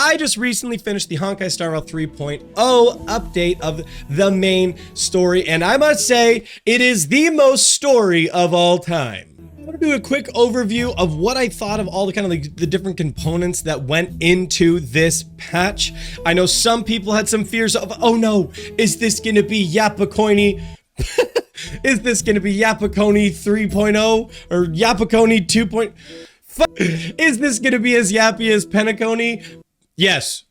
I just recently finished the Honkai Star Rail 3.0 update of the main story, and I must say, it is the most story of all time. I'm gonna do a quick overview of what I thought of all the kind of like the different components that went into this patch. I know some people had some fears of, oh no, is this gonna be Penacony? Is this gonna be Penacony 3.0 or Penacony 2.0? Is this gonna be as yappy as Penacony? Yes.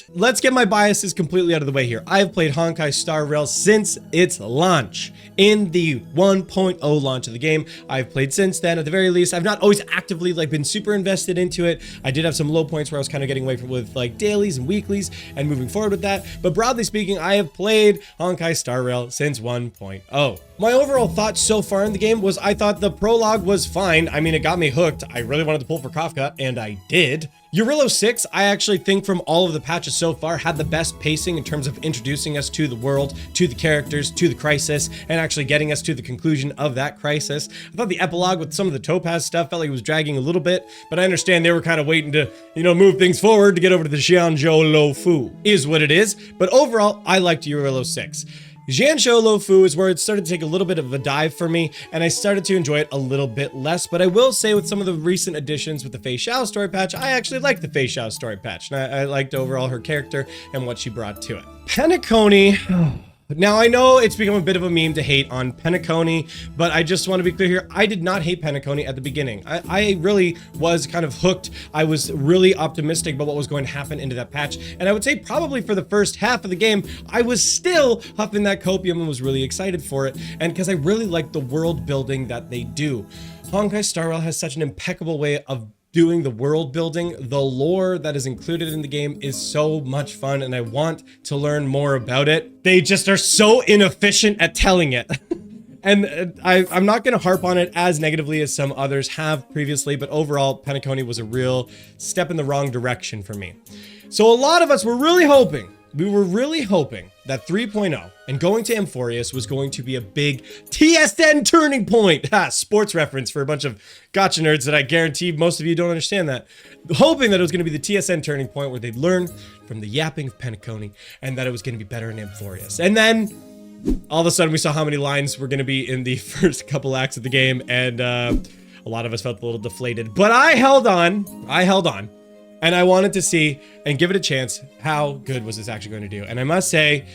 Let's get my biases completely out of the way here. I have played Honkai Star Rail since its launch. In the 1.0 launch of the game, I've played since then. At the very least, I've not always actively been super invested into it. I did have some low points where I was kind of getting away from with dailies and weeklies and moving forward with that. But broadly speaking, I have played Honkai Star Rail since 1.0. My overall thoughts so far in the game was I thought the prologue was fine. I mean, it got me hooked. I really wanted to pull for Kafka, and I did. Eurillo 6, I actually think from all of the patches so far had the best pacing in terms of introducing us to the world, to the characters, to the crisis, and actually getting us to the conclusion of that crisis. I thought the epilogue with some of the Topaz stuff felt like it was dragging a little bit, but I understand they were kind of waiting to, move things forward to get over to the Xianzhou Lo Fu, is what it is. But overall, I liked Eurillo 6. Xianzhou Lo Fu is where it started to take a little bit of a dive for me, and I started to enjoy it a little bit less, but I will say with some of the recent additions with the Fei Xiao story patch, I actually liked the Fei Xiao story patch, and I liked overall her character and what she brought to it. Penacony. Now, I know it's become a bit of a meme to hate on Penacony, but I just want to be clear here. I did not hate Penacony at the beginning. I really was kind of hooked. I was really optimistic about what was going to happen into that patch. And I would say probably for the first half of the game, I was still huffing that copium and was really excited for it. And because I really like the world building that they do. Honkai Star Rail has such an impeccable way of doing the world building. The lore that is included in the game is so much fun, and I want to learn more about it. They just are so inefficient at telling it. And I'm not going to harp on it as negatively as some others have previously, but overall, Penacony was a real step in the wrong direction for me. So a lot of us were really hoping, that 3.0 and going to Amphorius was going to be a big TSN turning point. Sports reference for a bunch of gotcha nerds that I guarantee most of you don't understand that. Hoping that it was going to be the TSN turning point where they'd learn from the yapping of Penacony and that it was going to be better in Amphorius. And then all of a sudden we saw how many lines were going to be in the first couple acts of the game, and a lot of us felt a little deflated. But I held on. And I wanted to see and give it a chance. How good was this actually going to do? And I must say,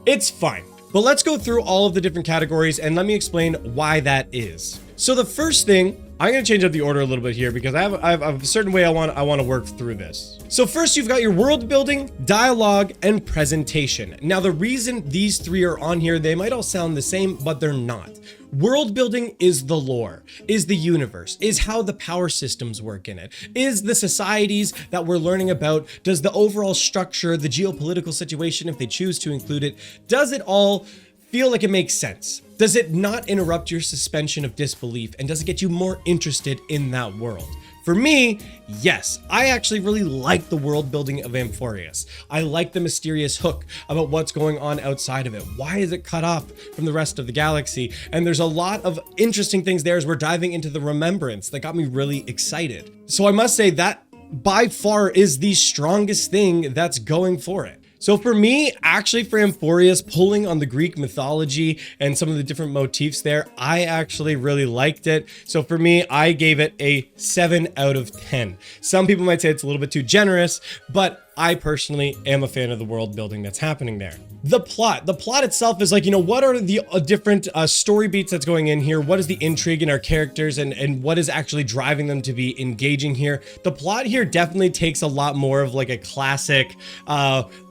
it's fine. But let's go through all of the different categories and let me explain why that is. So the first thing, I'm going to change up the order a little bit here because I have a certain way I want to work through this. So first, you've got your world building, dialogue, and presentation. Now, the reason these three are on here, they might all sound the same, but they're not. World building is the lore, is the universe, is how the power systems work in it, is the societies that we're learning about, does the overall structure, the geopolitical situation, if they choose to include it, does it all feel like it makes sense? Does it not interrupt your suspension of disbelief, and does it get you more interested in that world? For me, yes, I actually really like the world building of Amphorius. I like the mysterious hook about what's going on outside of it. Why is it cut off from the rest of the galaxy? And there's a lot of interesting things there as we're diving into the remembrance that got me really excited. So I must say that by far is the strongest thing that's going for it. So for me, actually for Amphorius, pulling on the Greek mythology and some of the different motifs there, I actually really liked it. So for me, I gave it a 7 out of 10. Some people might say it's a little bit too generous, but I personally am a fan of the world building that's happening there. The plot itself is like, what are the different story beats that's going in here? What is the intrigue in our characters and what is actually driving them to be engaging here? The plot here definitely takes a lot more of like a classic,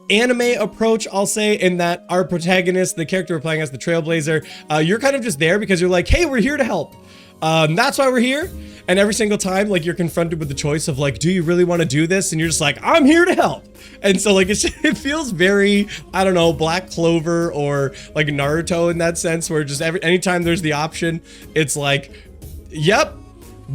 anime approach, I'll say, in that our protagonist, the character we're playing as, the Trailblazer, you're kind of just there because you're like, hey, we're here to help. That's why we're here. And every single time, like, you're confronted with the choice of like, do you really want to do this? And you're just like, I'm here to help. And so like, it feels very, I don't know, Black Clover or like Naruto in that sense, where just anytime there's the option, it's like, yep,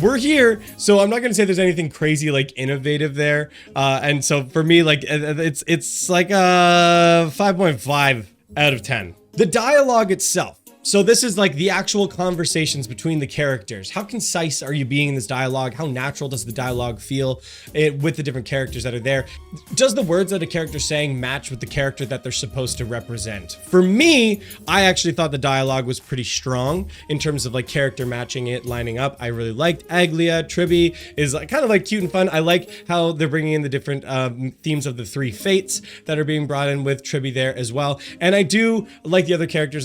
we're here. So I'm not going to say there's anything crazy like innovative there. And so for me, like it's like a 5.5 out of 10. The dialogue itself. So this is like the actual conversations between the characters. How concise are you being in this dialogue? How natural does the dialogue feel with the different characters that are there? Does the words that a character's saying match with the character that they're supposed to represent? For me, I actually thought the dialogue was pretty strong in terms of like character matching it, lining up. I really liked Aglia. Tribby is like, kind of like cute and fun. I like how they're bringing in the different themes of the three fates that are being brought in with Tribby there as well. And I do like the other characters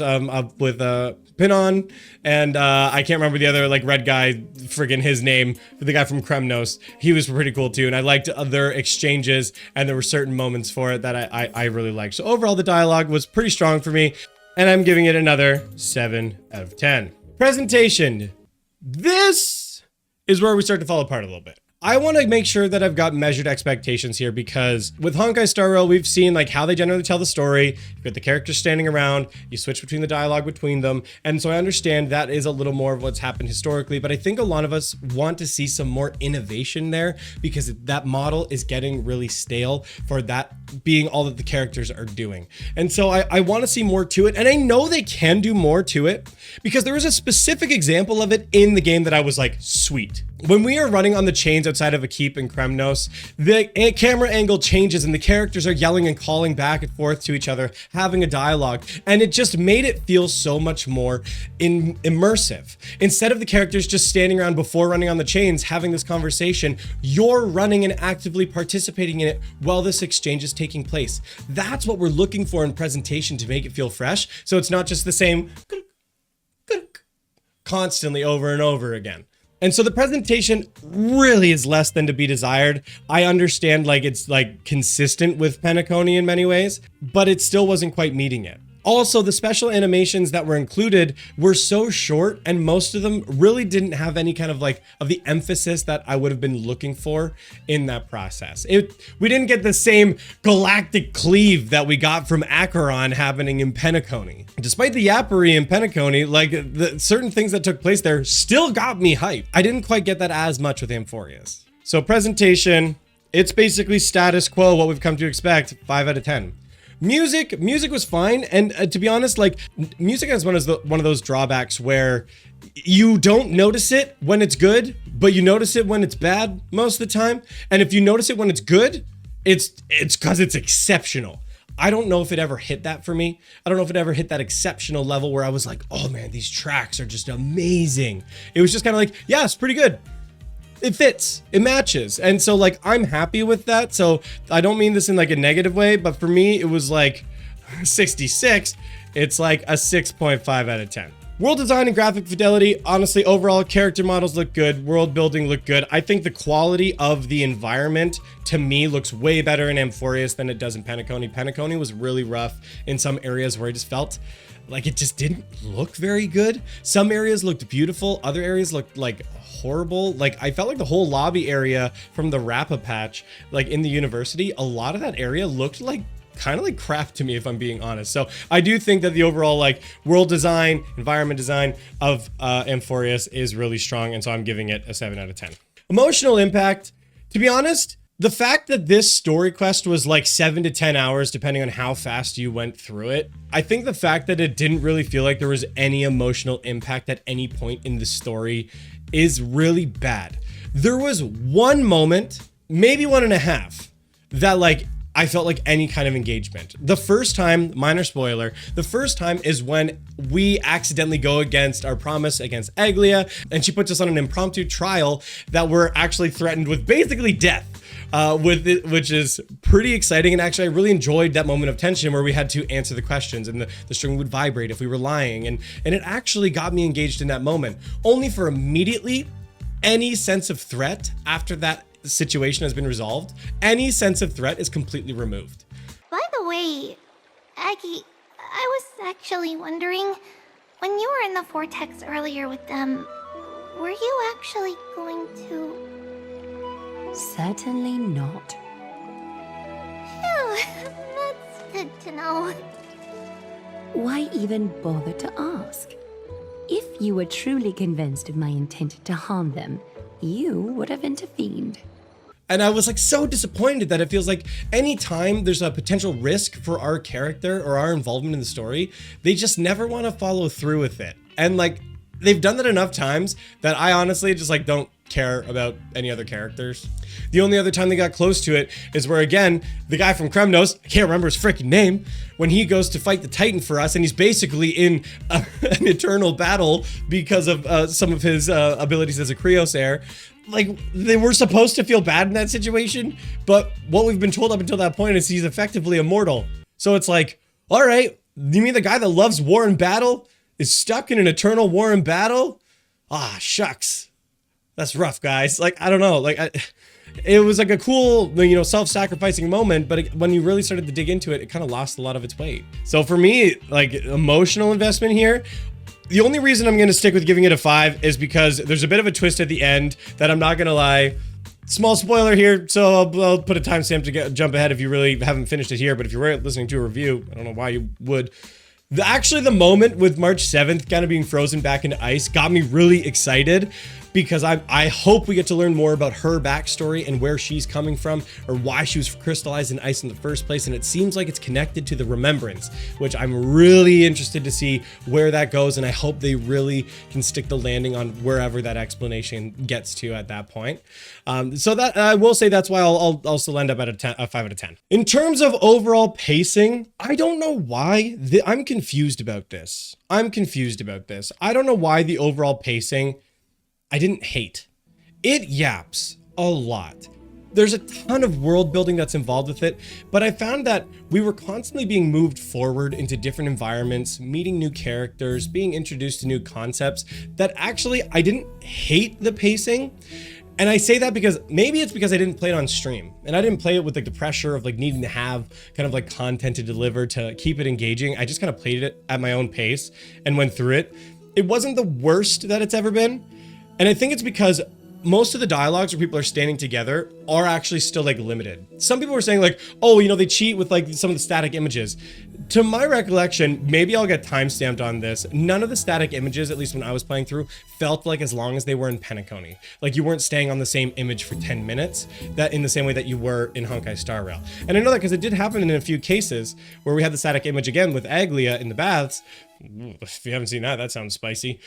with Pinon, and I can't remember the other like red guy, friggin' his name, the guy from Kremnos. He was pretty cool too, and I liked other exchanges, and there were certain moments for it that I really liked. So overall, the dialogue was pretty strong for me, and I'm giving it another 7 out of 10. Presentation. This is where we start to fall apart a little bit. I want to make sure that I've got measured expectations here, because with Honkai Star Rail, we've seen like how they generally tell the story. You've got the characters standing around, you switch between the dialogue between them. And so I understand that is a little more of what's happened historically, but I think a lot of us want to see some more innovation there, because that model is getting really stale for that being all that the characters are doing. And so I want to see more to it. And I know they can do more to it, because there is a specific example of it in the game that I was like, sweet. When we are running on the chains outside of a keep in Kremnos, the camera angle changes and the characters are yelling and calling back and forth to each other, having a dialogue, and it just made it feel so much more immersive. Instead of the characters just standing around before running on the chains having this conversation, you're running and actively participating in it while this exchange is taking place. That's what we're looking for in presentation to make it feel fresh, so it's not just the same constantly over and over again. And so the presentation really is less than to be desired. I understand like it's like consistent with Penacony in many ways, but it still wasn't quite meeting it. Also, the special animations that were included were so short, and most of them really didn't have any kind of like of the emphasis that I would have been looking for in that process. We didn't get the same galactic cleave that we got from Acheron happening in Penacony. Despite the yappery in Penacony, like the certain things that took place there still got me hyped. I didn't quite get that as much with Amphorius. So presentation, it's basically status quo, what we've come to expect, 5 out of 10. Music was fine, and to be honest, like music has one of those drawbacks where you don't notice it when it's good, but you notice it when it's bad most of the time. And if you notice it when it's good, it's because it's exceptional. I don't know if it ever hit that for me. I don't know if it ever hit that exceptional level where I was like, oh man, these tracks are just amazing. It was just kind of like, yeah, it's pretty good. It fits, it matches. And so like, I'm happy with that. So I don't mean this in like a negative way, but for me, it was like 66. It's like a 6.5 out of 10. World design and graphic fidelity, honestly, overall character models look good. World building look good. I think the quality of the environment to me looks way better in Amphorius than it does in Penacony. Penacony was really rough in some areas where I just felt like it just didn't look very good. Some areas looked beautiful. Other areas looked like horrible. Like I felt like the whole lobby area from the Rappa patch, like in the university, a lot of that area looked like kind of like crap to me, if I'm being honest. So I do think that the overall like world design, environment design of Amphorius is really strong. And so I'm giving it a 7 out of 10. Emotional impact, to be honest, the fact that this story quest was like 7 to 10 hours, depending on how fast you went through it, I think the fact that it didn't really feel like there was any emotional impact at any point in the story is really bad. There was one moment, maybe 1.5, that like I felt like any kind of engagement. The first time, minor spoiler, the first time is when we accidentally go against our promise against Aglia, and she puts us on an impromptu trial that we're actually threatened with basically death. Which is pretty exciting. And actually, I really enjoyed that moment of tension where we had to answer the questions and the string would vibrate if we were lying. And it actually got me engaged in that moment, only for immediately any sense of threat after that situation has been resolved. Any sense of threat is completely removed. By the way, Aggie, I was actually wondering, when you were in the vortex earlier with them, were you actually going to... Certainly not. Phew, that's good to know. Why even bother to ask? If you were truly convinced of my intent to harm them, you would have intervened. And I was like so disappointed that it feels like anytime there's a potential risk for our character or our involvement in the story, they just never want to follow through with it. And like, they've done that enough times that I honestly just like don't care about any other characters. The only other time they got close to it is where, again, the guy from Kremnos, I can't remember his freaking name, when he goes to fight the Titan for us, and he's basically in an eternal battle because of some of his abilities as a Krios heir. Like, they were supposed to feel bad in that situation, but what we've been told up until that point is he's effectively immortal. So it's like, all right, you mean the guy that loves war and battle is stuck in an eternal war and battle? Ah, shucks. That's rough, guys. Like, I don't know. Like, it was like a cool, you know, self-sacrificing moment, but when you really started to dig into it, it kind of lost a lot of its weight. So for me, like, emotional investment here, the only reason I'm going to stick with giving it a 5 is because there's a bit of a twist at the end that I'm not going to lie. Small spoiler here, so I'll put a timestamp to jump ahead if you really haven't finished it here, but if you're listening to a review, I don't know why you would. Actually, the moment with March 7th kind of being frozen back into ice got me really excited, because I hope we get to learn more about her backstory and where she's coming from, or why she was crystallized in ice in the first place. And it seems like it's connected to the Remembrance, which I'm really interested to see where that goes. And I hope they really can stick the landing on wherever that explanation gets to at that point. So that I will say that's why I'll still end up at a 5 out of 10. In terms of overall pacing, I don't know why. I'm confused about this. I don't know why the overall pacing I didn't hate. It yaps a lot. There's a ton of world building that's involved with it, but I found that we were constantly being moved forward into different environments, meeting new characters, being introduced to new concepts that actually I didn't hate the pacing. And I say that because maybe it's because I didn't play it on stream, and I didn't play it with like the pressure of like needing to have kind of like content to deliver to keep it engaging. I just kind of played it at my own pace and went through it. It wasn't the worst that it's ever been. And I think it's because most of the dialogues where people are standing together are actually still like limited. Some people were saying like, oh, you know, they cheat with like some of the static images. To my recollection, maybe I'll get timestamped on this, none of the static images, at least when I was playing through, felt like as long as they were in Penacony. Like you weren't staying on the same image for 10 minutes, that in the same way that you were in Honkai Star Rail. And I know that because it did happen in a few cases where we had the static image again with Aglia in the baths. If you haven't seen that, that sounds spicy.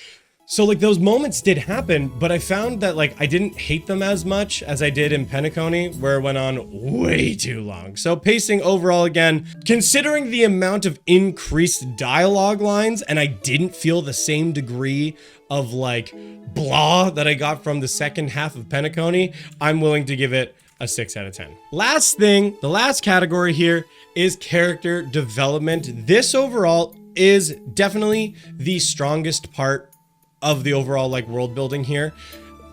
So like those moments did happen, but I found that like I didn't hate them as much as I did in Penacony, where it went on way too long. So pacing overall, again, considering the amount of increased dialogue lines, and I didn't feel the same degree of like blah that I got from the second half of Penacony, I'm willing to give it a 6 out of 10. Last thing, the last category here is character development. This overall is definitely the strongest part of the overall like world building here.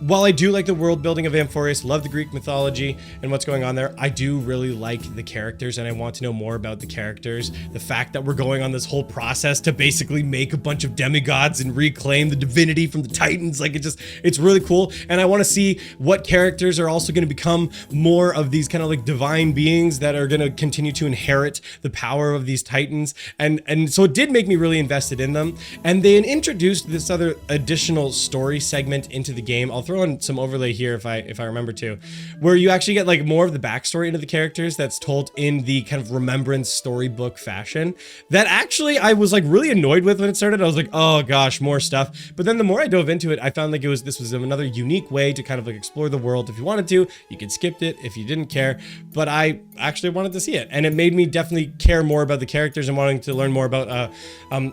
While I do like the world building of Amphorius, love the Greek mythology and what's going on there, I do really like the characters and I want to know more about the characters. The fact that we're going on this whole process to basically make a bunch of demigods and reclaim the divinity from the Titans, like it's really cool. And I want to see what characters are also going to become more of these kind of like divine beings that are going to continue to inherit the power of these Titans. And so it did make me really invested in them. And they introduced this other additional story segment into the game. I'll throw in some overlay here if I remember to, where you actually get like more of the backstory into the characters that's told in the kind of Remembrance storybook fashion that actually I was like really annoyed with when it started. I was like, oh gosh, more stuff. But then the more I dove into it, I found like this was another unique way to kind of like explore the world. If you wanted to, you could skip it if you didn't care, but I actually wanted to see it, and it made me definitely care more about the characters and wanting to learn more about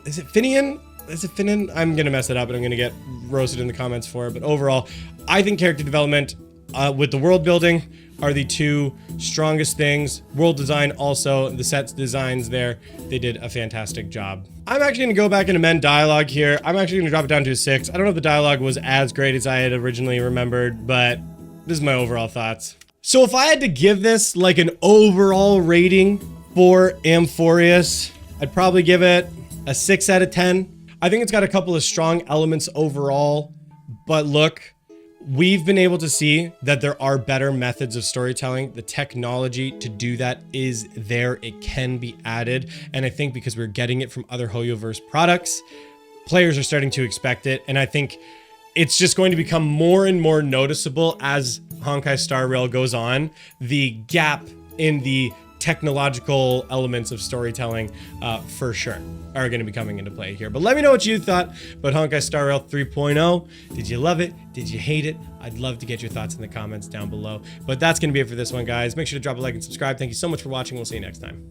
is it Finian? Is it Finnan? I'm gonna mess it up and I'm gonna get roasted in the comments for it. But overall, I think character development with the world building are the two strongest things. World design also, the sets designs there, they did a fantastic job. I'm actually gonna go back and amend dialogue here. I'm actually gonna drop it down to a 6. I don't know if the dialogue was as great as I had originally remembered, but this is my overall thoughts. So if I had to give this like an overall rating for Amphorius, I'd probably give it a 6 out of 10. I think it's got a couple of strong elements overall, but look, we've been able to see that there are better methods of storytelling. The technology to do that is there. It can be added. And I think because we're getting it from other HoYoverse products, players are starting to expect it. And I think it's just going to become more and more noticeable as Honkai Star Rail goes on. The gap in the technological elements of storytelling, for sure, are going to be coming into play here. But let me know what you thought about Honkai Star Rail 3.0. Did you love it? Did you hate it? I'd love to get your thoughts in the comments down below. But that's going to be it for this one, guys. Make sure to drop a like and subscribe. Thank you so much for watching. We'll see you next time.